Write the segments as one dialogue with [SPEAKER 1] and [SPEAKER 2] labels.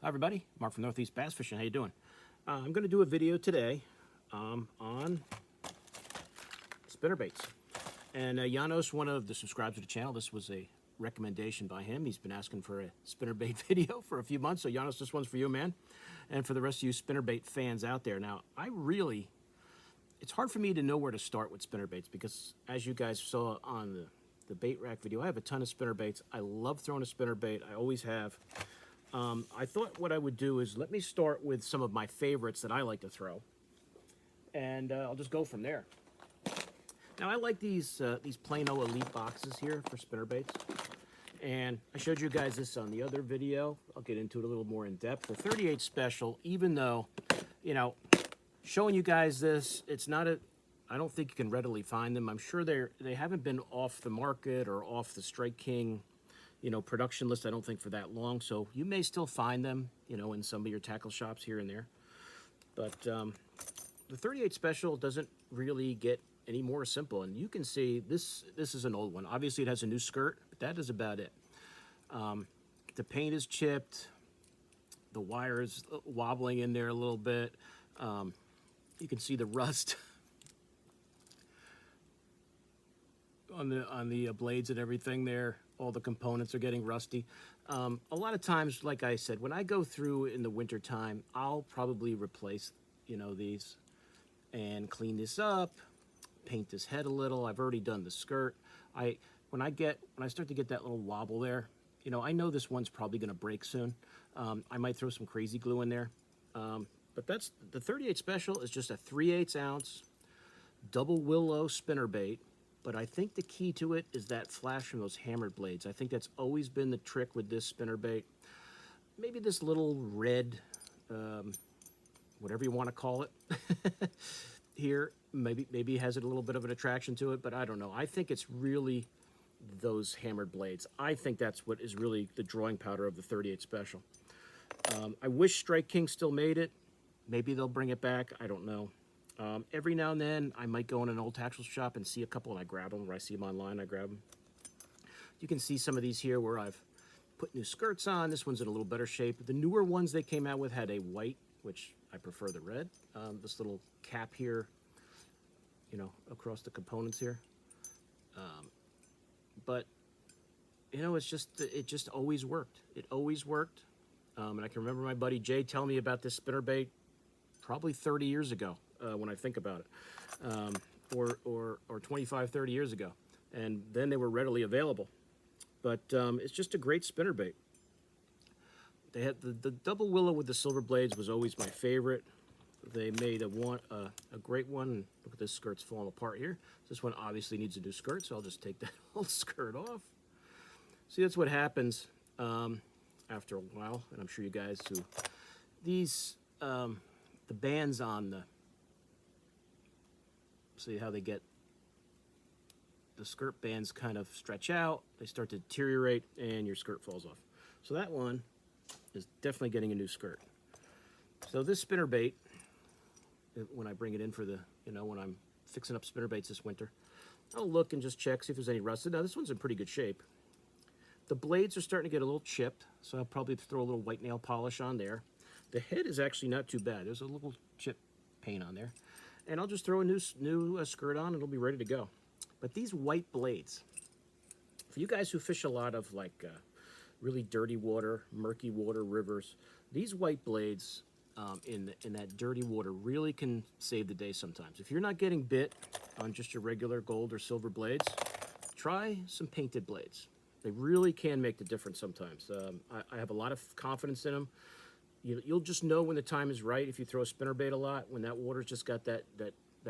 [SPEAKER 1] Hi everybody, Mark from Northeast Bass Fishing. How you doing? I'm going to do a video today on spinnerbaits. And Janos, one of the subscribers to the channel, this was a recommendation by him. He's been asking for a spinnerbait video for a few months. So Janos, this one's for you, man. And for the rest of you spinnerbait fans out there. Now, it's hard for me to know where to start with spinnerbaits because as you guys saw on the bait rack video, I have a ton of spinnerbaits. I love throwing a spinnerbait. I always have. I thought what I would do is let me start with some of my favorites that I like to throw, and I'll just go from there. Now I like these Plano Elite boxes here for spinnerbaits, and I showed you guys this on the other video. I'll get into it a little more in depth. The 38 Special, even though, you know, showing you guys this, it's not a, I don't think you can readily find them. I'm sure they haven't been off the market or off the Strike King, you know, production list, I don't think, for that long. So you may still find them, you know, in some of your tackle shops here and there. But the 38 Special doesn't really get any more simple. And you can see this is an old one. Obviously, it has a new skirt, but that is about it. The paint is chipped. The wire is wobbling in there a little bit. You can see the rust on the blades and everything there. All the components are getting rusty. A lot of times, like I said, when I go through in the winter time, I'll probably replace, you know, these and clean this up, paint this head a little. I've already done the skirt. When I start to get that little wobble there, you know, I know this one's probably going to break soon. I might throw some crazy glue in there. But that's the 38 Special is just a 3/8 ounce double willow spinnerbait. But I think the key to it is that flash from those hammered blades. I think that's always been the trick with this spinnerbait. Maybe this little red, whatever you want to call it, here, maybe has a little bit of an attraction to it, but I don't know. I think it's really those hammered blades. I think that's what is really the drawing powder of the 38 Special. I wish Strike King still made it. Maybe they'll bring it back. I don't know. Every now and then, I might go in an old tackle shop and see a couple, and I grab them. Or I see them online, I grab them. You can see some of these here where I've put new skirts on. This one's in a little better shape. The newer ones they came out with had a white, which I prefer the red. This little cap here, you know, across the components here. But, you know, it just always worked. It always worked. And I can remember my buddy Jay telling me about this spinnerbait probably 30 years ago. When I think about it, or 25, 30 years ago. And then they were readily available. But it's just a great spinnerbait. They had the double willow with the silver blades was always my favorite. They made a great one. Look at this skirt's falling apart here. This one obviously needs a new skirt, so I'll just take that old skirt off. See, that's what happens after a while, and I'm sure you guys who these the bands on the, see how they get, the skirt bands kind of stretch out, they start to deteriorate, and your skirt falls off. So that one is definitely getting a new skirt. So this spinnerbait, when I bring it in for the, you know, when I'm fixing up spinnerbaits this winter, I'll look and just check, see if there's any rusted. Now this one's in pretty good shape. The blades are starting to get a little chipped, so I'll probably throw a little white nail polish on there. The head is actually not too bad. There's a little chip paint on there. And I'll just throw a new skirt on and it'll be ready to go. But these white blades, for you guys who fish a lot of like really dirty water, murky water, rivers, these white blades in that dirty water really can save the day sometimes. If you're not getting bit on just your regular gold or silver blades, try some painted blades. They really can make the difference sometimes. I have a lot of confidence in them. You'll just know when the time is right if you throw a spinnerbait a lot, when that water's just got that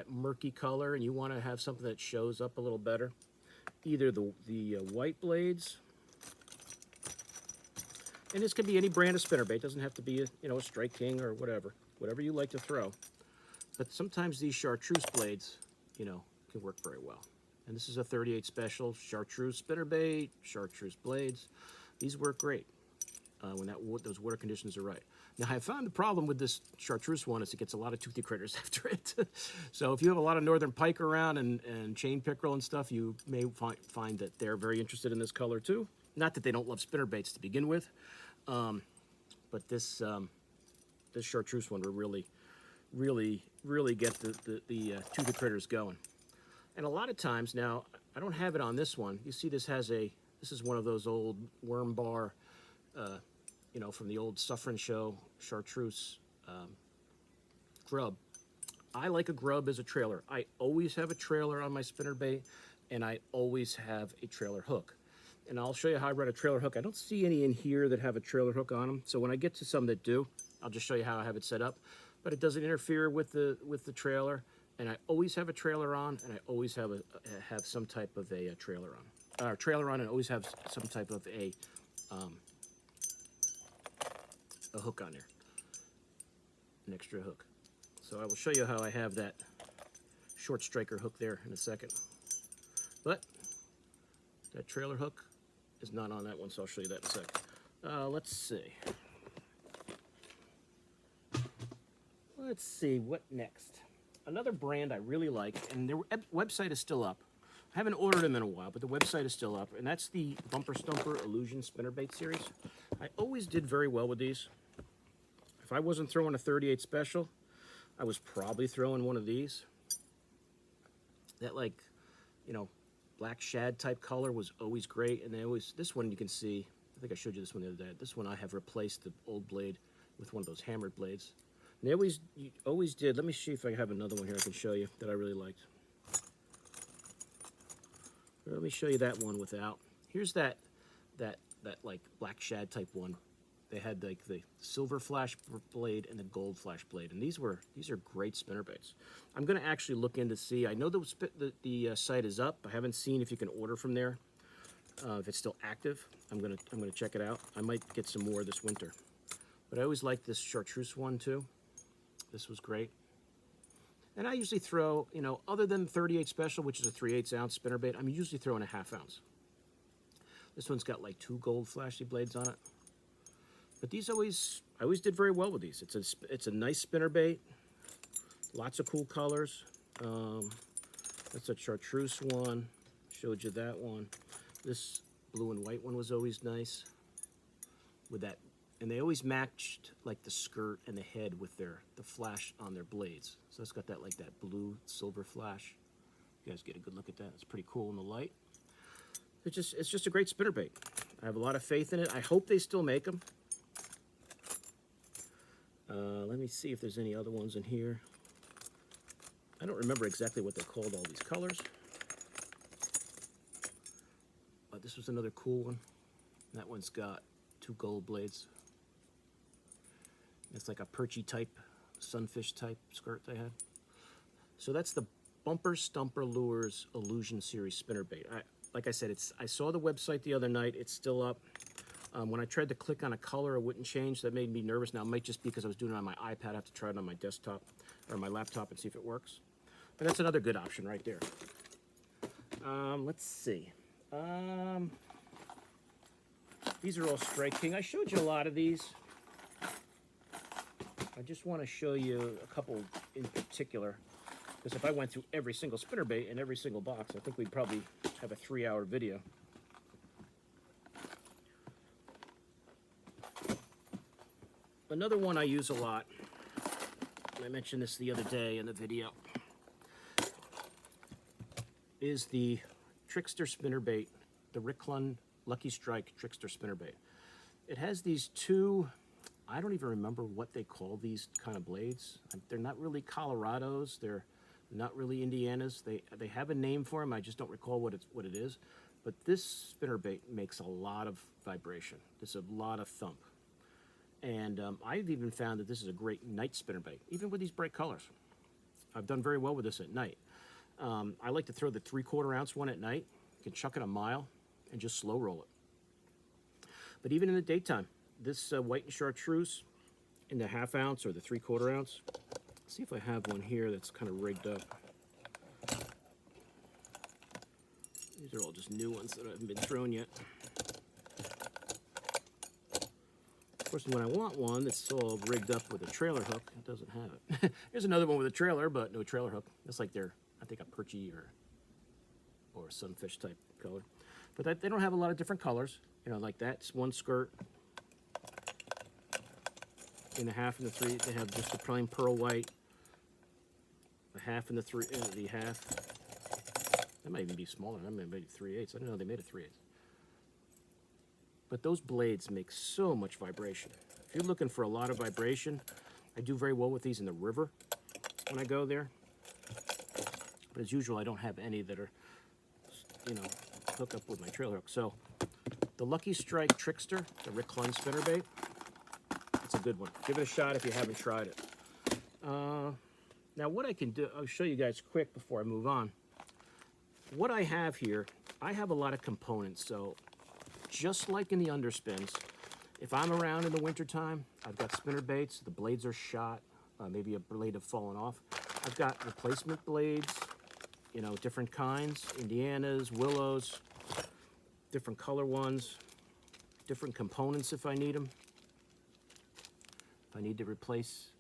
[SPEAKER 1] murky color and you want to have something that shows up a little better. Either the white blades, and this can be any brand of spinnerbait. It doesn't have to be a Strike King or whatever you like to throw. But sometimes these chartreuse blades, you know, can work very well. And this is a 38 Special chartreuse spinnerbait, chartreuse blades. These work great when those water conditions are right. Now, I found the problem with this chartreuse one is it gets a lot of toothy critters after it. So if you have a lot of northern pike around and chain pickerel and stuff, you may find that they're very interested in this color too. Not that they don't love spinnerbaits to begin with, but this this chartreuse one will really get the toothed critters going. And a lot of times now, I don't have it on this one. You see, this is one of those old worm bar, you know, from the old Suffren show, chartreuse grub. I like a grub as a trailer. I always have a trailer on my spinnerbait, and I always have a trailer hook. And I'll show you how I run a trailer hook. I don't see any in here that have a trailer hook on them. So when I get to some that do, I'll just show you how I have it set up. But it doesn't interfere with the trailer. And I always have a trailer on, and I always have some type of a trailer on. Trailer on, and always have some type of a hook on there, an extra hook. So I will show you how I have that short striker hook there in a second. But that trailer hook is not on that one, so I'll show you that in a second. Let's see. Let's see, what next? Another brand I really like, and their website is still up. I haven't ordered them in a while, but the website is still up, and that's the Bumper Stumper Illusion Spinnerbait series. I always did very well with these. If I wasn't throwing a 38 special, I was probably throwing one of these. That, like, you know, black shad type color was always great, and they always, this one you can see, I think I showed you this one the other day. This one I have replaced the old blade with one of those hammered blades. And they always did. Let me see if I have another one here I can show you that I really liked. Let me show you that one without. Here's that like black shad type one. They had like the silver flash blade and the gold flash blade, and these are great spinnerbaits. I'm going to actually look in to see. I know the site is up. I haven't seen if you can order from there. If it's still active, I'm gonna check it out. I might get some more this winter. But I always liked this chartreuse one too. This was great. And I usually throw, you know, other than 38 special, which is a 3/8 ounce spinnerbait, I'm usually throwing a 1/2 ounce. This one's got like 2 gold flashy blades on it. But these I always did very well with these. It's a nice spinnerbait, lots of cool colors. That's a chartreuse one. Showed you that one. This blue and white one was always nice with that. And they always matched like the skirt and the head with the flash on their blades. So it's got that like that blue silver flash. You guys get a good look at that. It's pretty cool in the light. It's just a great spinnerbait. I have a lot of faith in it. I hope they still make them. Let me see if there's any other ones in here. I don't remember exactly what they're called, all these colors. But this was another cool one. That one's got 2 gold blades. It's like a perchy type, sunfish type skirt they had. So that's the Bumper Stumper Lures Illusion Series spinnerbait. Like I said, I saw the website the other night. It's still up. When I tried to click on a color, it wouldn't change. That made me nervous. Now, it might just be because I was doing it on my iPad. I have to try it on my desktop or my laptop and see if it works. But that's another good option right there. Let's see. These are all Strike King. I showed you a lot of these. I just want to show you a couple in particular, because if I went through every single spinnerbait in every single box, I think we'd probably have a 3-hour video. Another one I use a lot, and I mentioned this the other day in the video, is the Trickster spinnerbait, the Ricklund Lucky Strike Trickster spinnerbait. It has these 2, I don't even remember what they call these kind of blades. They're not really Colorados. They're not really Indianas. They have a name for them. I just don't recall what it is. But this spinnerbait makes a lot of vibration. There's a lot of thump. And I've even found that this is a great night spinnerbait, even with these bright colors. I've done very well with this at night. I like to throw the 3/4 ounce one at night. You can chuck it a mile and just slow roll it. But even in the daytime, this white and chartreuse in the 1/2 ounce or the 3/4 ounce. Let's see if I have one here that's kind of rigged up. These are all just new ones that haven't been thrown yet. Of course, when I want one that's all rigged up with a trailer hook, it doesn't have it. Here's another one with a trailer, but no trailer hook. That's like they're, I think, a perchy or a sunfish type color. But they don't have a lot of different colors. You know, like that's one skirt. in the half and the 3. They have just the plain pearl white, the half and the 3, the half. That might even be smaller. That might be 3/8. I didn't know they made a 3/8. But those blades make so much vibration. If you're looking for a lot of vibration, I do very well with these in the river when I go there. But as usual, I don't have any that are, you know, hook up with my trailer hook. So the Lucky Strike Trickster, the Rick Clunn spinnerbait, it's a good one. Give it a shot if you haven't tried it. Now what I can do, I'll show you guys quick before I move on. What I have here, I have a lot of components. So just like in the underspins, if I'm around in the wintertime, I've got spinnerbaits, the blades are shot, maybe a blade have fallen off. I've got replacement blades, you know, different kinds, Indianas, willows, different color ones, different components if I need them. If I need to replace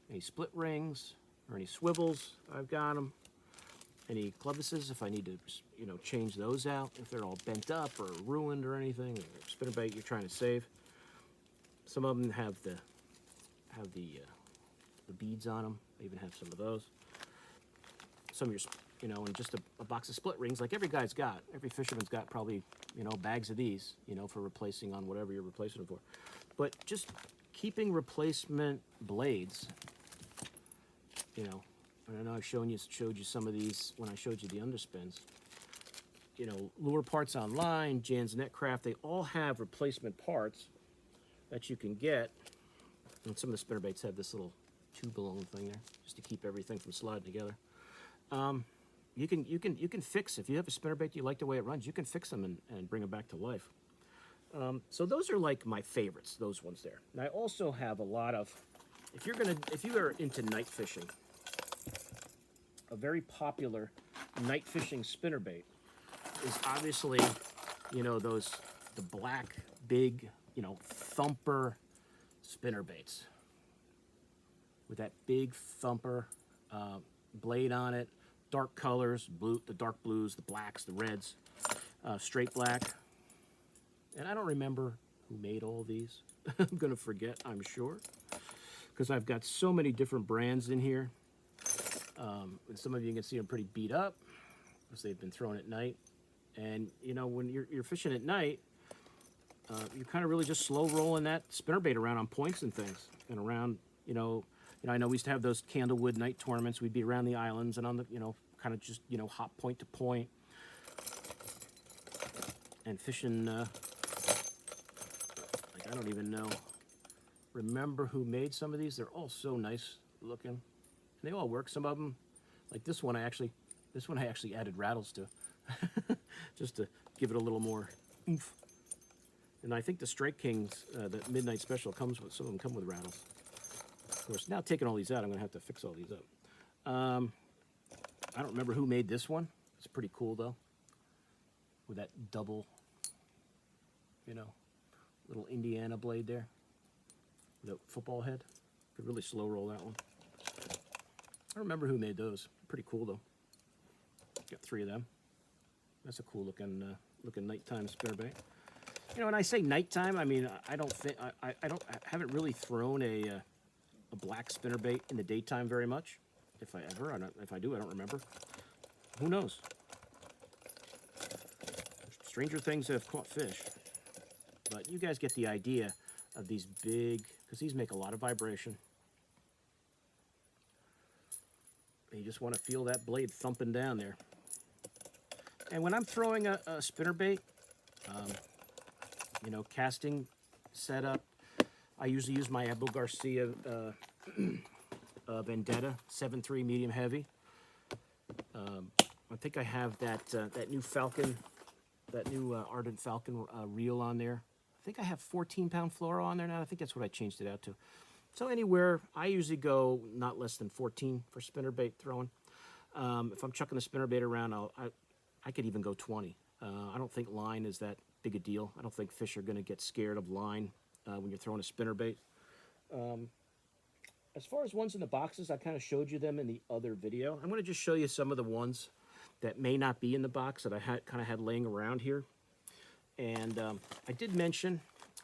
[SPEAKER 1] any split rings or any swivels, I've got them. Any clevises, if I need to, you know, change those out, if they're all bent up or ruined or anything, or spinnerbait you're trying to save. Some of them have the beads on them. I even have some of those. Some of your, you know, and just a box of split rings, like every guy's got. Every fisherman's got probably, you know, bags of these, you know, for replacing on whatever you're replacing them for. But just keeping replacement blades, you know, I know I showed you some of these when I showed you the underspins. You know, lure parts online, Jan's Netcraft, they all have replacement parts that you can get. And some of the spinnerbaits have this little tube along thing there, just to keep everything from sliding together. You can fix, if you have a spinnerbait you like the way it runs, you can fix them and bring them back to life. So those are like my favorites, those ones there. And I also have a lot of, if you are into night fishing, a very popular night fishing spinnerbait is obviously, you know, the black, big, you know, thumper spinnerbaits with that big thumper blade on it, dark colors, the dark blues, the blacks, the reds, straight black. And I don't remember who made all these. I'm gonna forget, I'm sure, because I've got so many different brands in here. And some of you can see them pretty beat up because they've been thrown at night. And you know, when you're fishing at night, you're kind of really just slow rolling that spinnerbait around on points and things, and around, you know, I know we used to have those Candlewood night tournaments. We'd be around the islands and on the, you know, kind of just, you know, hop point to point and fishing. Like I don't even remember who made some of these. They're all so nice looking. And they all work. Some of them, like this one I actually added rattles to, just to give it a little more oomph. And I think the Strike Kings, the Midnight Special, comes with, some of them come with rattles. Of course, now taking all these out, I'm gonna have to fix all these up. I don't remember who made this one. It's pretty cool though, with that double, you know, little Indiana blade there, the football head. Could really slow roll that one. I don't remember who made those. Pretty cool though. Got 3 of them. That's a cool looking nighttime spinnerbait. You know, when I say nighttime, I mean I haven't really thrown a black spinnerbait in the daytime very much. If I do, I don't remember. Who knows? Stranger things have caught fish. But you guys get the idea of these big, because these make a lot of vibration. And you just want to feel that blade thumping down there. And when I'm throwing a spinnerbait, you know, casting setup, I usually use my Abu Garcia Vendetta 7.3 medium heavy. I think I have that new Falcon, that new Ardent Falcon reel on there. I think I have 14-pound fluoro on there now. I think that's what I changed it out to. So anywhere, I usually go not less than 14 for spinnerbait throwing. If I'm chucking the spinnerbait around, I could even go 20. I don't think line is that big a deal. I don't think fish are going to get scared of line when you're throwing a spinnerbait. As far as ones in the boxes, I kind of showed you them in the other video. I'm going to just show you some of the ones that may not be in the box that I kind of had laying around here. And I did mention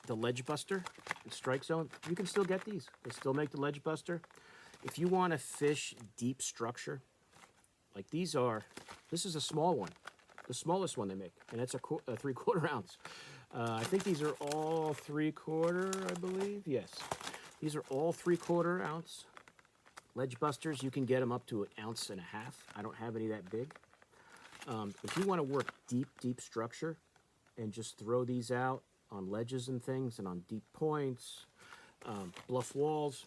[SPEAKER 1] the Ledge Buster and Strike Zone. You can still get these. They still make the Ledge Buster. If you want to fish deep structure, like these are, this is a small one, the smallest one they make, and it's a 3/4 ounce. I think these are all 3/4, I believe. Yes, these are all 3/4 ounce Ledge Busters. You can get them up to 1.5 ounces. I don't have any that big. If you want to work deep structure and just throw these out on ledges and things and on deep points, bluff walls,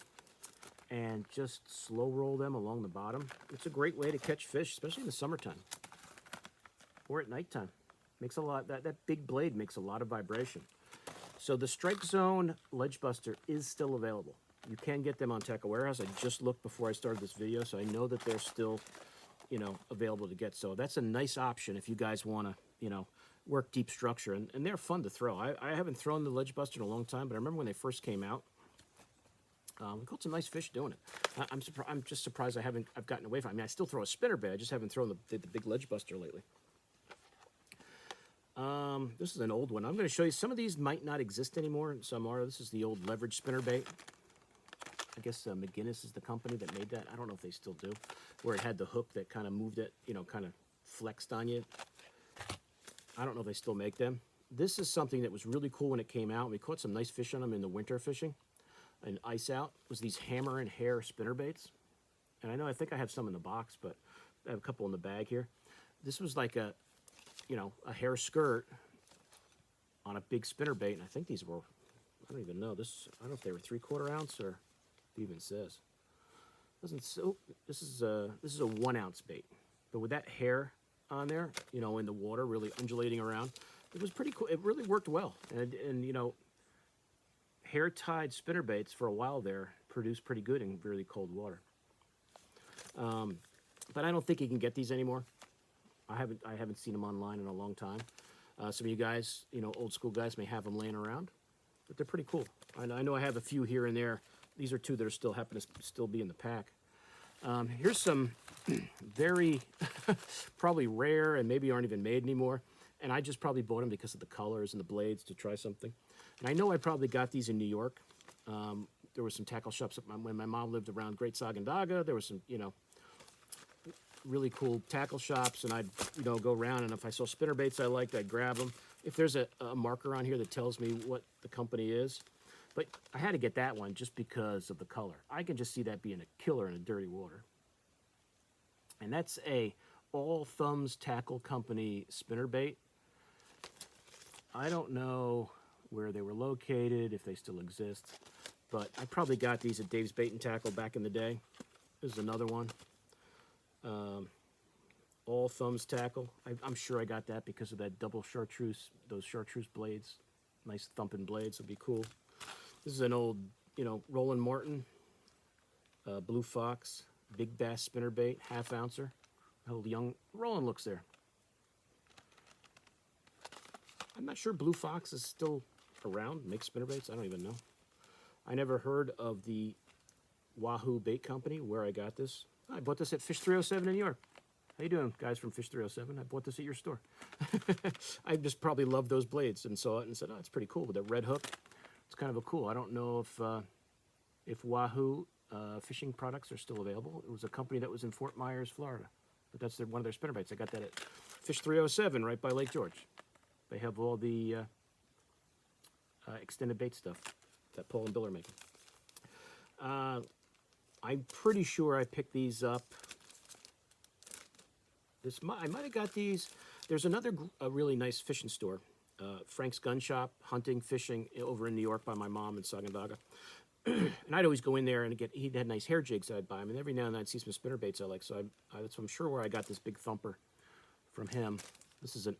[SPEAKER 1] and just slow roll them along the bottom, it's a great way to catch fish, especially in the summertime or at nighttime. Makes a lot, that big blade makes a lot of vibration. So the Strike Zone Ledge Buster is still available. You can get them on Tackle Warehouse. I just looked before I started this video, so I know that they're still, you know, available to get. So that's a nice option if you guys want to, you know, work deep structure. And they're fun to throw. I haven't thrown the Ledge Buster in a long time, but I remember when they first came out, we caught some nice fish doing it. I'm just surprised I've gotten away from it. I mean, I still throw a spinnerbait. I just haven't thrown the big Ledge Buster lately. This is an old one. I'm going to show you, some of these might not exist anymore. Some are. This is the old leverage spinnerbait. I guess McGinnis is the company that made that. I don't know if they still do. Where it had the hook that kind of moved it, you know, kind of flexed on you. I don't know if they still make them. This is something that was really cool when it came out. We caught some nice fish on them in the winter fishing and ice out. It was these hammer and hair spinnerbaits. And I think I have some in the box, but I have a couple in the bag here. This was like a, you know, a hair skirt on a big spinnerbait. And I think these were, I don't even know. I don't know if they were 3/4 ounce or it even says. Doesn't, so this is a 1 ounce bait. But with that hair on there, you know, in the water, really undulating around, it was pretty cool. It really worked well. And you know, hair-tied spinnerbaits for a while there produced pretty good in really cold water. But I don't think you can get these anymore. I haven't seen them online in a long time. Some of you guys, you know, old school guys may have them laying around, but they're pretty cool. I know I have a few here and there. These are two that are still happen to still be in the pack. Here's some very probably rare and maybe aren't even made anymore. And I just probably bought them because of the colors and the blades to try something. And I know I probably got these in New York. There were some tackle shops when my mom lived around Great Sagandaga. There were some, you know, really cool tackle shops, and I'd, you know, go around, and if I saw spinnerbaits I liked, I'd grab them. If there's a marker on here that tells me what the company is, but I had to get that one just because of the color. I can just see that being a killer in a dirty water. And that's a All Thumbs Tackle Company spinnerbait. I don't know where they were located, if they still exist, but I probably got these at Dave's Bait and Tackle back in the day. This is another one. All Thumbs Tackle. I'm sure I got that because of that double chartreuse, those chartreuse blades. Nice thumping blades would be cool. This is an old, you know, Roland Martin, Blue Fox, Big Bass spinnerbait, 1/2 ouncer. How young Roland looks there. I'm not sure Blue Fox is still around, makes spinnerbaits. I don't even know. I never heard of the Wahoo Bait Company where I got this. I bought this at Fish 307 in New York. How you doing, guys from Fish 307? I bought this at your store. I just probably loved those blades and saw it and said, oh, it's pretty cool with that red hook. It's kind of a cool. I don't know if Wahoo fishing products are still available. It was a company that was in Fort Myers, Florida. But that's one of their spinnerbaits. I got that at Fish 307 right by Lake George. They have all the extended bait stuff that Paul and Bill are making. I'm pretty sure I picked these up. I might have got these. There's another really nice fishing store, Frank's Gun Shop, hunting, fishing, over in New York by my mom in Sagandaga. And I'd always go in there and he had nice hair jigs I'd buy him, and every now and then I'd see some spinnerbaits I like. So I'm sure where I got this big thumper from him. This is an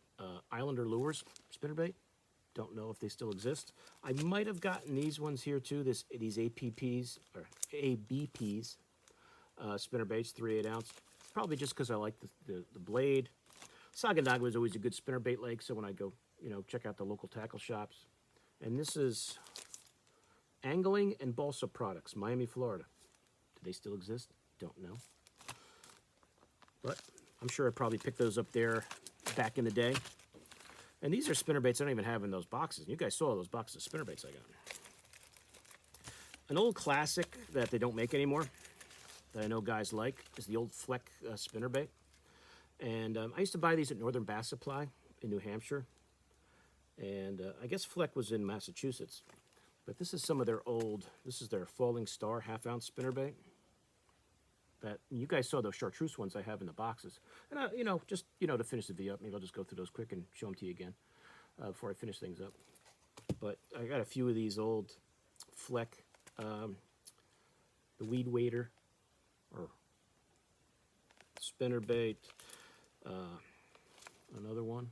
[SPEAKER 1] Islander Lures spinnerbait. Don't know if they still exist. I might have gotten these ones here too. These APPs or ABPs spinnerbaits, 3/8 ounce. Probably just because I like the blade. Sagandaga was always a good spinnerbait lake, so when I go, you know, check out the local tackle shops. And this is Angling and Balsa Products, Miami, Florida. Do they still exist? Don't know. But I'm sure I probably picked those up there back in the day. And these are spinnerbaits I don't even have in those boxes. You guys saw those boxes of spinnerbaits I got. An old classic that they don't make anymore, that I know guys like, is the old Fleck spinnerbait. And I used to buy these at Northern Bass Supply in New Hampshire. And I guess Fleck was in Massachusetts. But this is some of their old, this is their Falling Star half-ounce spinnerbait. That, you guys saw those chartreuse ones I have in the boxes. And, you know, just, you know, to finish the video up, maybe I'll just go through those quick and show them to you again before I finish things up. But I got a few of these old Fleck, the Weed Waiter, or spinnerbait, another one.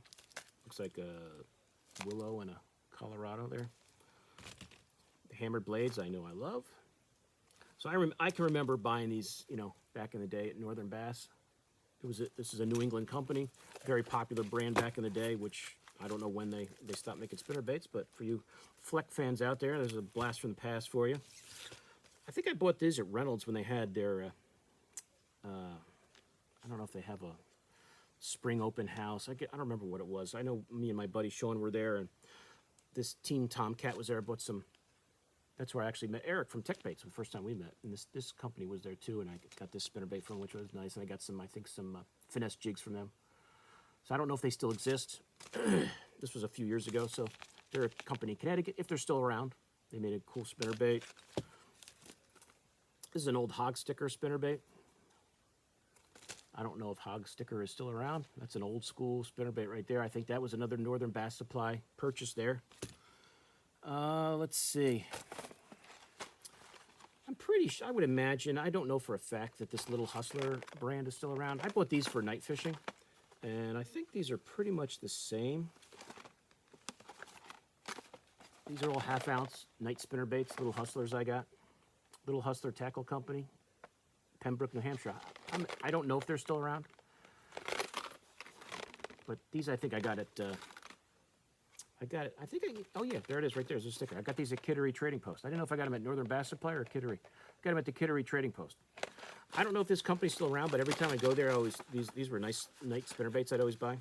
[SPEAKER 1] Looks like a willow and a Colorado there. The hammered blades I know I love. So I can remember buying these, you know, back in the day at Northern Bass. This is a New England company, very popular brand back in the day, which I don't know when they stopped making spinnerbaits, but for you Fleck fans out there, there's a blast from the past for you. I think I bought these at Reynolds when they had their, I don't know if they have a spring open house. I don't remember what it was. I know me and my buddy Sean were there, and this Team Tomcat was there. I bought some. That's where I actually met Eric from Tech Baits the first time we met. And this company was there too, and I got this spinnerbait from them, which was nice. And I got some, I think, some finesse jigs from them. So I don't know if they still exist. This was a few years ago, so they're a company in Connecticut, if they're still around. They made a cool spinnerbait. This is an old Hog Sticker spinnerbait. I don't know if Hog Sticker is still around. That's an old school spinnerbait right there. I think that was another Northern Bass Supply purchase there. Let's see. I'm pretty sure, I would imagine, I don't know for a fact that this Little Hustler brand is still around. I bought these for night fishing, and I think these are pretty much the same. These are all half-ounce night spinnerbaits, Little Hustlers I got. Little Hustler Tackle Company, Pembroke, New Hampshire. I don't know if they're still around, but these I think I got at, oh yeah, there it is right there. There's a sticker. I got these at Kittery Trading Post. I didn't know if I got them at Northern Bass Supply or Kittery. Got them at the Kittery Trading Post. I don't know if this company's still around, but every time I go there, I always, these were nice night spinnerbaits I'd always buy.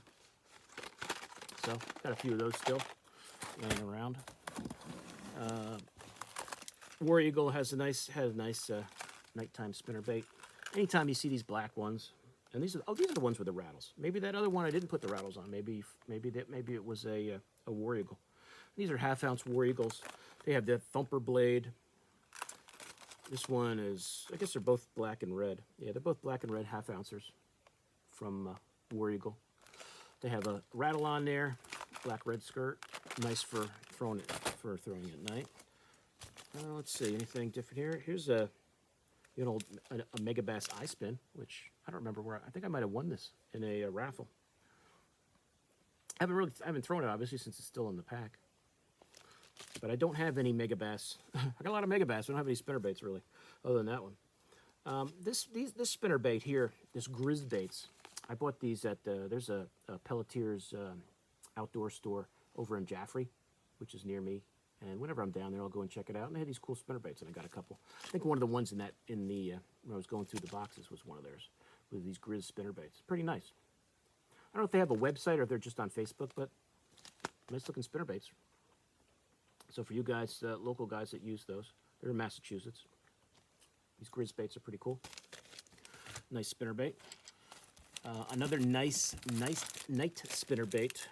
[SPEAKER 1] So, got a few of those still laying around. War Eagle has a nice nighttime spinnerbait. Anytime you see these black ones, and these are the ones with the rattles. Maybe that other one I didn't put the rattles on. Maybe it was a War Eagle. These are half-ounce War Eagles. They have the thumper blade. This one is, I guess they're both black and red. Yeah, they're both black and red half-ouncers from War Eagle. They have a rattle on there, black-red skirt. Nice for throwing at night. Let's see, anything different here? Here's a Mega Bass eye spin, which I don't remember where. I think I might have won this in a raffle. I haven't thrown it obviously since it's still in the pack. But I don't have any Mega Bass. I got a lot of Mega Bass. I don't have any spinnerbaits really, other than that one. This spinnerbait here, this Grizz Baits. I bought these at there's a Pelletier's outdoor store over in Jaffrey, which is near me. And whenever I'm down there, I'll go and check it out. And they had these cool spinnerbaits, and I got a couple. I think one of the ones when I was going through the boxes was one of theirs with these Grizz spinnerbaits. Pretty nice. I don't know if they have a website or if they're just on Facebook, but nice looking spinnerbaits. So for you guys, local guys that use those, they're in Massachusetts. These Grizz baits are pretty cool. Nice spinnerbait. Another nice night spinnerbait.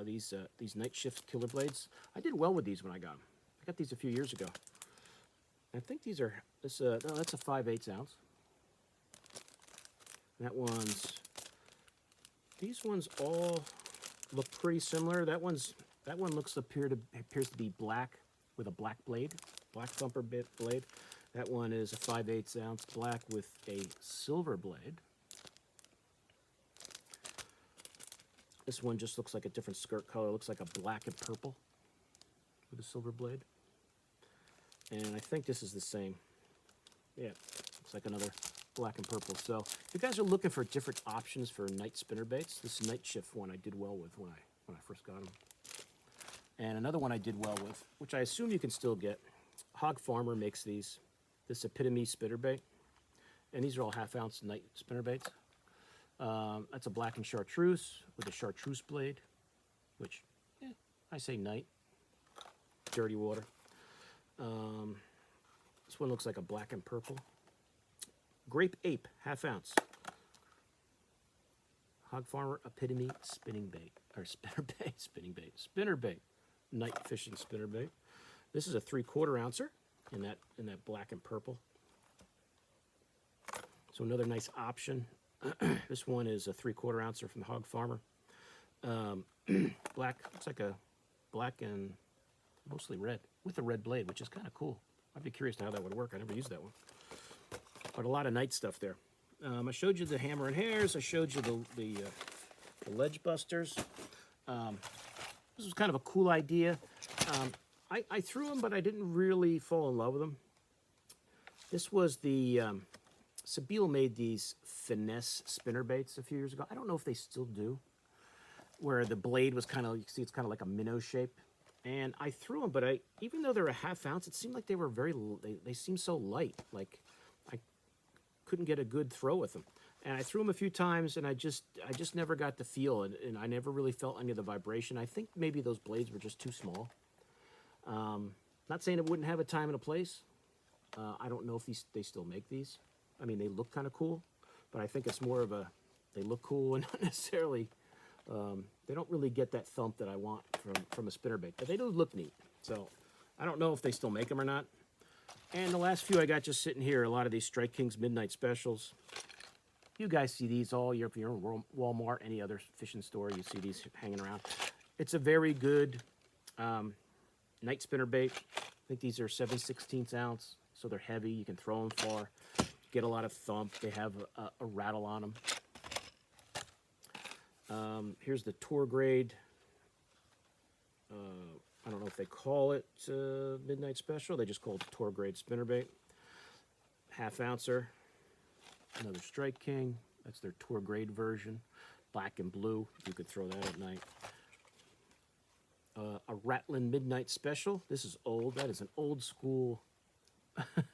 [SPEAKER 1] These Night Shift Killer Blades. I did well with these when I got them. I got these a few years ago. I think these are, that's a 5/8 ounce. These ones all look pretty similar. That one appears to be black with a black blade, black thumper blade. That one is a 5/8 ounce black with a silver blade. This one just looks like a different skirt color. It looks like a black and purple with a silver blade. And I think this is the same. Yeah, looks like another black and purple. So if you guys are looking for different options for night spinnerbaits, this Night Shift one I did well with when I first got them. And another one I did well with, which I assume you can still get. Hog Farmer makes these. This Epitome spinnerbait. And these are all half-ounce night spinnerbaits. That's a black and chartreuse with a chartreuse blade, which, I say night. Dirty water. This one looks like a black and purple. Grape Ape, ½ ounce. Hog Farmer Epitome spinning bait, or spinnerbait, spinnerbait, night fishing spinnerbait. This is a 3/4 ouncer in that black and purple. So another nice option. This one is a 3/4 ouncer from the Hog Farmer. Black, looks like a black and mostly red with a red blade, which is kind of cool. I'd be curious to how that would work. I never used that one. But a lot of night stuff there. I showed you the hammer and hairs. I showed you the ledge busters. This was kind of a cool idea. I threw them, but I didn't really fall in love with them. This was the Sabile made these finesse spinnerbaits a few years ago. I don't know if they still do, where the blade was kind of, you can see it's kind of like a minnow shape. And I threw them, but even though they're a ½ ounce, it seemed like they were they seemed so light. Like I couldn't get a good throw with them. And I threw them a few times, and I just never got the feel, and I never really felt any of the vibration. I think maybe those blades were just too small. Not saying it wouldn't have a time and a place. I don't know if they still make these. I mean, they look kind of cool, but I think it's more of they look cool and not necessarily, they don't really get that thump that I want from a spinnerbait, but they do look neat. So I don't know if they still make them or not. And the last few I got just sitting here, a lot of these Strike Kings Midnight Specials. You guys see these all year. If you're in Walmart, any other fishing store, you see these hanging around. It's a very good night spinnerbait. I think these are 7/16 ounce, so they're heavy. You can throw them far, get a lot of thump. They have a rattle on them. Here's the tour grade. I don't know if they call it Midnight Special. They just call it tour grade spinnerbait. ½ ouncer. Another Strike King. That's their tour grade version. Black and blue. You could throw that at night. A Ratlin Midnight Special. This is old. That is an old school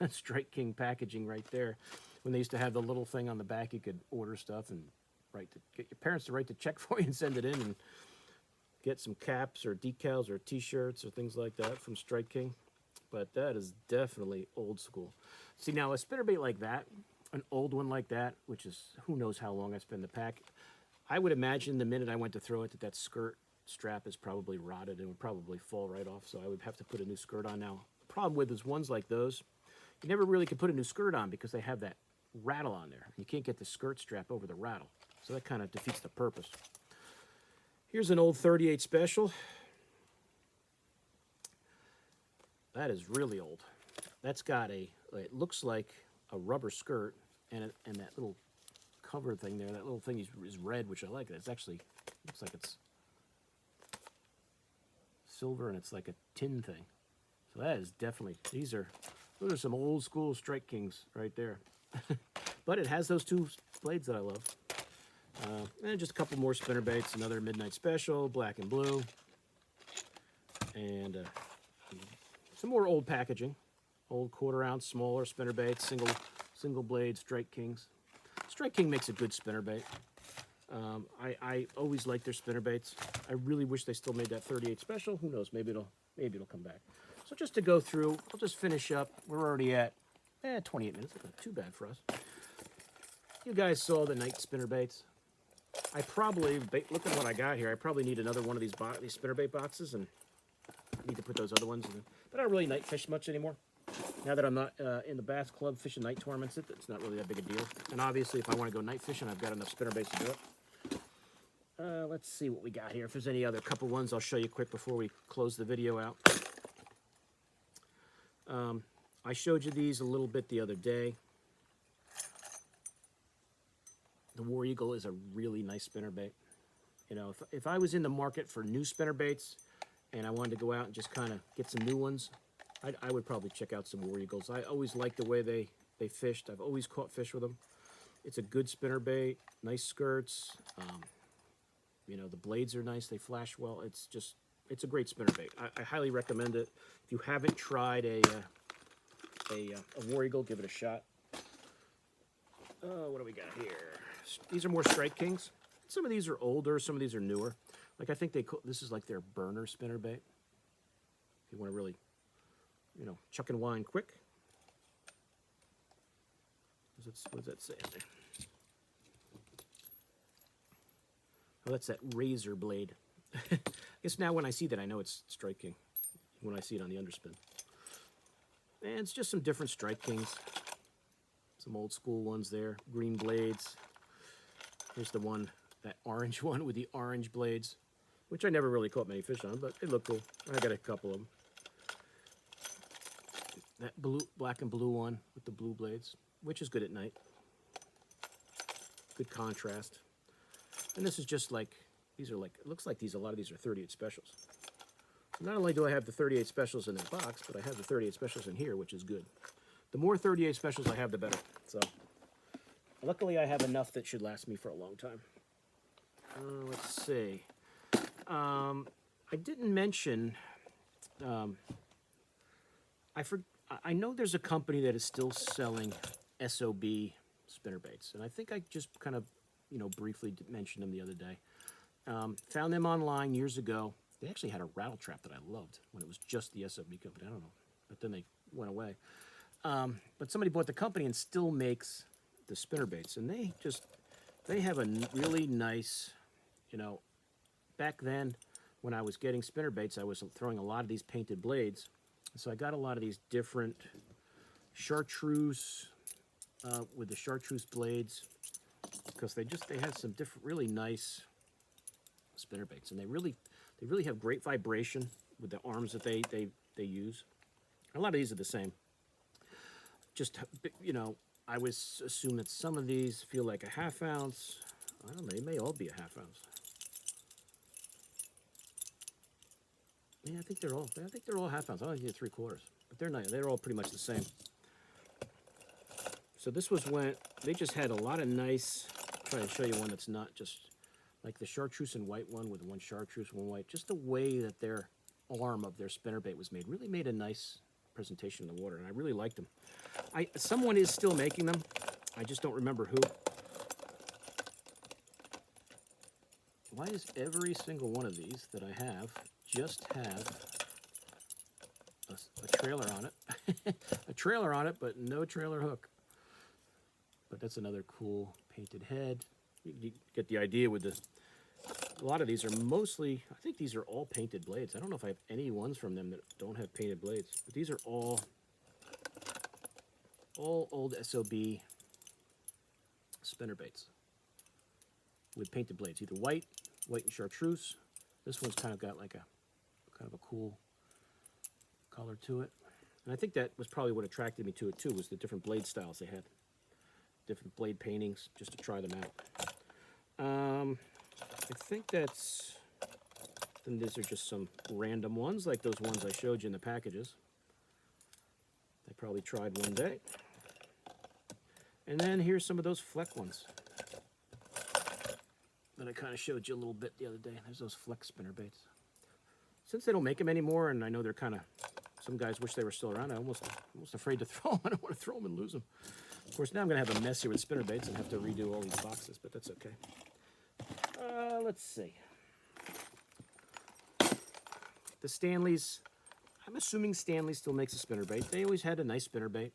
[SPEAKER 1] Strike King packaging right there. When they used to have the little thing on the back, you could order stuff and get your parents to write the check for you and send it in and get some caps or decals or t-shirts or things like that from Strike King. But that is definitely old school. See, now a spinnerbait like that, an old one like that, which is who knows how long I spent in the pack, I would imagine the minute I went to throw it that skirt strap is probably rotted and would probably fall right off, so I would have to put a new skirt on now. The problem with is ones like those, you never really can put a new skirt on because they have that rattle on there. You can't get the skirt strap over the rattle, so that kind of defeats the purpose. Here's an old 38 Special. That is really old. That's got it looks like a rubber skirt and that little cover thing there, that little thing is red, which I like. It's actually, looks like it's silver and it's like a tin thing. So that is definitely, those are some old school Strike Kings right there. But it has those two blades that I love. And just a couple more spinnerbaits, another Midnight Special, black and blue. And some more old packaging. Old 1/4 ounce, smaller spinnerbaits, single blade Strike Kings. Strike King makes a good spinnerbait. I always like their spinnerbaits. I really wish they still made that 38 Special. Who knows? Maybe it'll come back. So just to go through, I'll just finish up. We're already at 28 minutes. That's not too bad for us. You guys saw the night spinnerbaits. I probably, look at what I got here. I probably need another one of these spinnerbait boxes, and I need to put those other ones in. But I don't really night fish much anymore. Now that I'm not in the Bass Club fishing night tournaments, it's not really that big a deal. And obviously, if I want to go night fishing, I've got enough spinnerbaits to do it. Let's see what we got here. If there's any other couple ones, I'll show you quick before we close the video out. I showed you these a little bit the other day. The War Eagle is a really nice spinnerbait. You know, if I was in the market for new spinnerbaits and I wanted to go out and just kind of get some new ones, I would probably check out some War Eagles. I always liked the way they fished. I've always caught fish with them. It's a good spinnerbait, nice skirts. You know, the blades are nice. They flash well. It's a great spinnerbait. I highly recommend it. If you haven't tried a War Eagle, give it a shot. What do we got here? these are more Strike Kings. Some of these are older, some of these are newer. Like I think this is like their burner spinnerbait. If you want to really, you know, chuck and wind quick. What does that say in there? Oh, that's that razor blade. I guess now when I see that, I know it's Strike King. When I see it on the underspin. And it's just some different Strike Kings. Some old school ones there. Green blades. Here's the one, that orange one with the orange blades, which I never really caught many fish on, but they look cool. I got a couple of them. That blue, black and blue one with the blue blades, which is good at night. Good contrast. And this is just like, these are like, it looks like a lot of these are 38 specials. So not only do I have the 38 specials in that box, but I have the 38 specials in here, which is good. The more 38 specials I have, the better. So luckily I have enough that should last me for a long time. Let's see. I didn't mention, I know there's a company that is still selling SOB spinnerbaits, and I think I just kind of, you know, briefly mentioned them the other day. Found them online years ago. They actually had a rattle trap that I loved when it was just the SOB company. I don't know, but then they went away. But somebody bought the company and still makes the spinnerbaits, and they have a really nice, you know, back then when I was getting spinnerbaits, I was throwing a lot of these painted blades. So I got a lot of these different chartreuse with the chartreuse blades, because they had some different, really nice spinnerbaits, and they really have great vibration with the arms that they use. A lot of these are the same. Just, you know, I would assume that some of these feel like a ½ ounce. I don't know, they may all be a ½ ounce. Yeah, I think they're all ½ ounce. I don't think they're 3/4, but they're not. They're all pretty much the same. So this was when they just had a lot of nice. I'll try to show you one that's not just like the chartreuse and white one with one chartreuse, one white. Just the way that their arm of their spinnerbait was made really made a nice presentation in the water, and I really liked them. Someone is still making them. I just don't remember who. Why does every single one of these that I have just have a trailer on it? A trailer on it, but no trailer hook. But that's another cool painted head. You get the idea with a lot of these are mostly, I think these are all painted blades. I don't know if I have any ones from them that don't have painted blades, but these are all old SOB spinnerbaits with painted blades, either white and chartreuse. This one's kind of got like a cool color to it. And I think that was probably what attracted me to it too, was the different blade styles they had. Different blade paintings, just to try them out. I think then these are just some random ones, like those ones I showed you in the packages. I probably tried one day. And then here's some of those Fleck ones that I kind of showed you a little bit the other day. There's those Fleck spinnerbaits. Since they don't make them anymore, and I know they're kind of, some guys wish they were still around, I'm almost afraid to throw them. I don't want to throw them and lose them. Of course, now I'm going to have a mess here with spinnerbaits and have to redo all these boxes, but that's okay. Let's see. The Stanleys, I'm assuming Stanley still makes a spinnerbait. They always had a nice spinnerbait.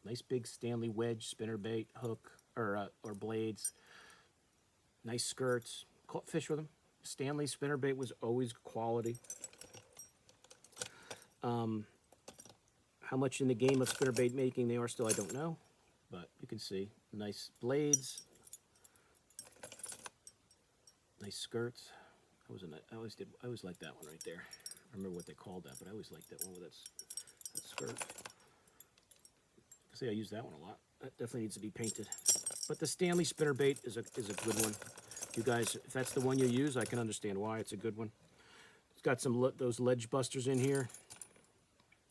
[SPEAKER 1] Nice big Stanley wedge spinnerbait, hook, or blades. Nice skirts. Caught fish with them. Stanley spinnerbait was always quality. How much in the game of spinnerbait making they are still, I don't know. But you can see nice blades. Nice skirts. I always liked that one right there. I remember what they called that, but I always liked that one with that skirt. See, I use that one a lot. That definitely needs to be painted. But the Stanley spinnerbait is a good one. You guys, if that's the one you use, I can understand why. It's a good one. It's got some those ledge busters in here.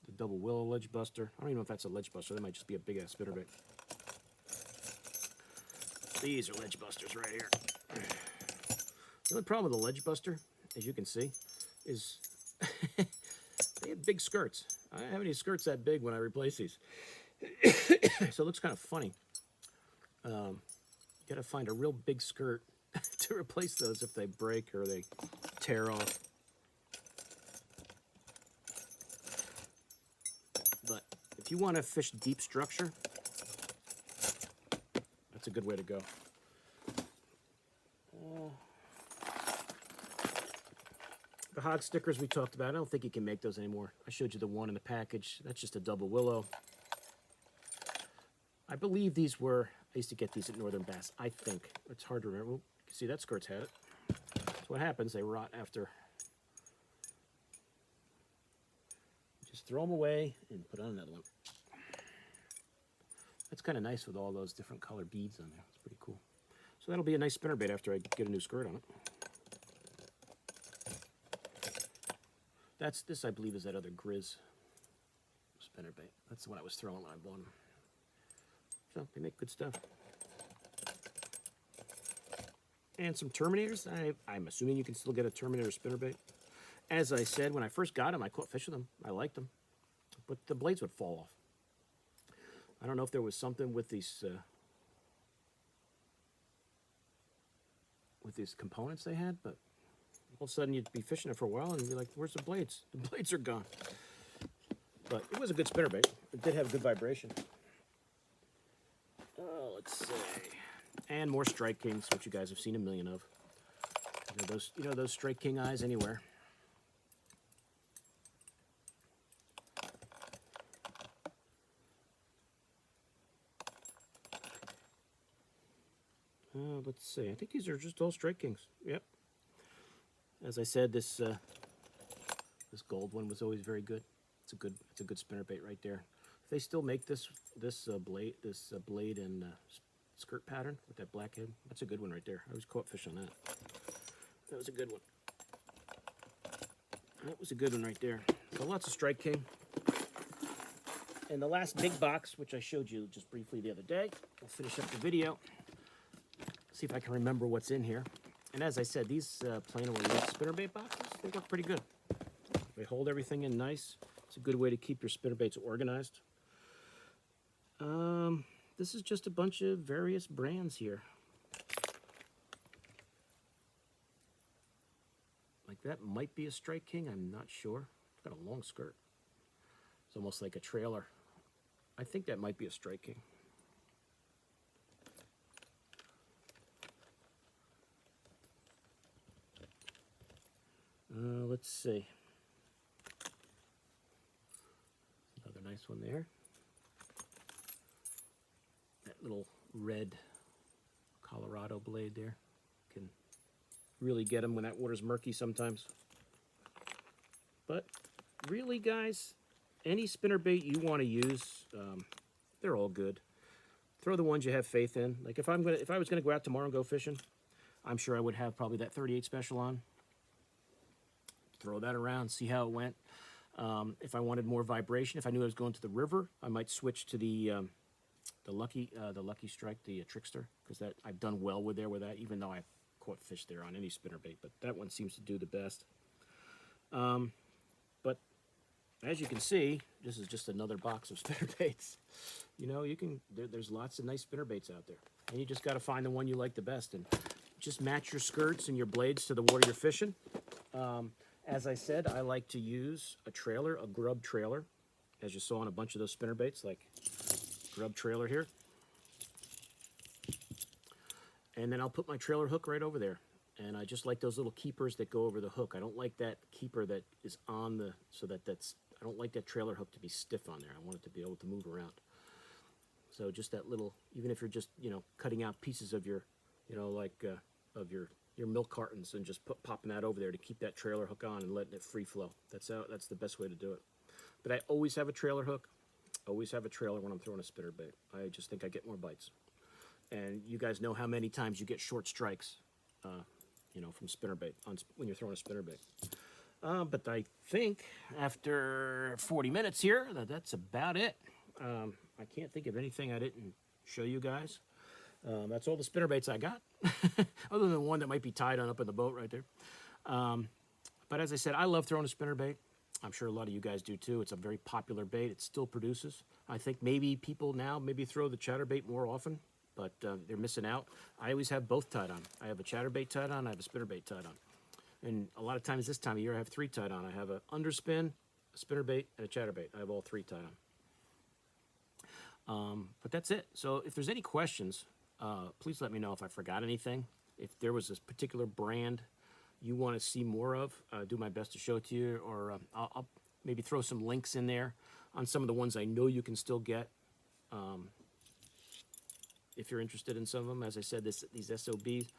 [SPEAKER 1] The double willow ledge buster. I don't even know if that's a ledge buster. That might just be a big ass spinnerbait. These are ledge busters right here. The only problem with the ledge buster, as you can see, is they have big skirts. I don't have any skirts that big when I replace these. So it looks kind of funny. You got to find a real big skirt to replace those if they break or they tear off. But if you want to fish deep structure, that's a good way to go. The hog stickers we talked about, I don't think you can make those anymore. I showed you the one in the package. That's just a double willow. I believe these were, I used to get these at Northern Bass, I think. It's hard to remember. See, that skirt's had it. So what happens, they rot after. Just throw them away and put on another one. That's kind of nice with all those different color beads on there. It's pretty cool. So that'll be a nice spinnerbait after I get a new skirt on it. This I believe is that other Grizz spinnerbait. That's the one I was throwing when I bought them. So they make good stuff. And some Terminators. I'm assuming you can still get a Terminator spinnerbait. As I said, when I first got them, I caught fish with them. I liked them. But the blades would fall off. I don't know if there was something with these components they had, but all of a sudden you'd be fishing it for a while and you'd be like, where's the blades? The blades are gone. But it was a good spinnerbait. It did have good vibration. Let's see. And more Strike Kings, which you guys have seen a million of. You know those Strike King eyes anywhere. Let's see. I think these are just all Strike Kings. Yep. As I said, this gold one was always very good. It's a good spinnerbait right there. If they still make this blade and skirt pattern with that black head, that's a good one right there. I always caught fish on that. That was a good one. That was a good one right there. So lots of Strike King. And the last big box, which I showed you just briefly the other day, I'll finish up the video. See if I can remember what's in here. And as I said, these plain old spinnerbait boxes, they look pretty good. They hold everything in nice. It's a good way to keep your spinnerbaits organized. This is just a bunch of various brands here. Like that might be a Strike King, I'm not sure. It's got a long skirt. It's almost like a trailer. I think that might be a Strike King. Let's see. Another nice one there. That little red Colorado blade there. Can really get them when that water's murky sometimes. But really, guys, any spinnerbait you want to use, they're all good. Throw the ones you have faith in. Like if I was gonna go out tomorrow and go fishing, I'm sure I would have probably that 38 special on. Throw that around, see how it went. If I wanted more vibration, if I knew I was going to the river, I might switch to the Lucky Strike, the Trickster, because that I've done well with that, even though I've caught fish there on any spinnerbait, but that one seems to do the best. But as you can see, this is just another box of spinnerbaits. You know, there's lots of nice spinnerbaits out there, and you just got to find the one you like the best, and just match your skirts and your blades to the water you're fishing. As I said, I like to use a trailer, a grub trailer, as you saw on a bunch of those spinnerbaits, like grub trailer here. And then I'll put my trailer hook right over there. And I just like those little keepers that go over the hook. I don't like that keeper that is on the, I don't like that trailer hook to be stiff on there. I want it to be able to move around. So just that little, even if you're just, cutting out pieces of your, of your milk cartons and just popping that over there to keep that trailer hook on and letting it free flow. That's the best way to do it. But I always have a trailer hook. Always have a trailer when I'm throwing a spinnerbait. I just think I get more bites. And you guys know how many times you get short strikes, from spinnerbait when you're throwing a spinnerbait. But I think after 40 minutes here, that's about it. I can't think of anything I didn't show you guys. That's all the spinnerbaits I got, other than one that might be tied on up in the boat right there. But as I said, I love throwing a spinnerbait. I'm sure a lot of you guys do too. It's a very popular bait. It still produces. I think maybe people now maybe throw the chatterbait more often but they're missing out. I always have both tied on. I have a chatterbait tied on, I have a spinnerbait tied on. And a lot of times this time of year, I have 3 tied on. I have a underspin, a spinnerbait, and a chatterbait. I have all 3 tied on. But that's it. So if there's any questions, please let me know if I forgot anything. If there was this particular brand you want to see more of, do my best to show it to you, or I'll maybe throw some links in there on some of the ones I know you can still get. If you're interested in some of them, as I said, these SOBs.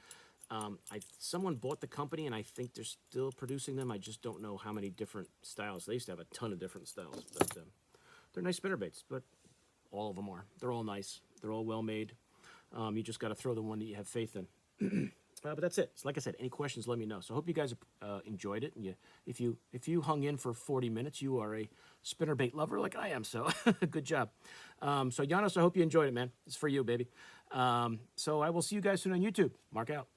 [SPEAKER 1] Someone bought the company, and I think they're still producing them. I just don't know how many different styles. They used to have a ton of different styles, but they're nice spinnerbaits. But all of them are. They're all nice. They're all well made. You just got to throw the one that you have faith in. But that's it. So like I said, any questions, let me know. So I hope you guys enjoyed it. And if you hung in for 40 minutes, you are a spinnerbait lover like I am. So good job. So Janos, I hope you enjoyed it, man. It's for you, baby. So I will see you guys soon on YouTube. Mark out.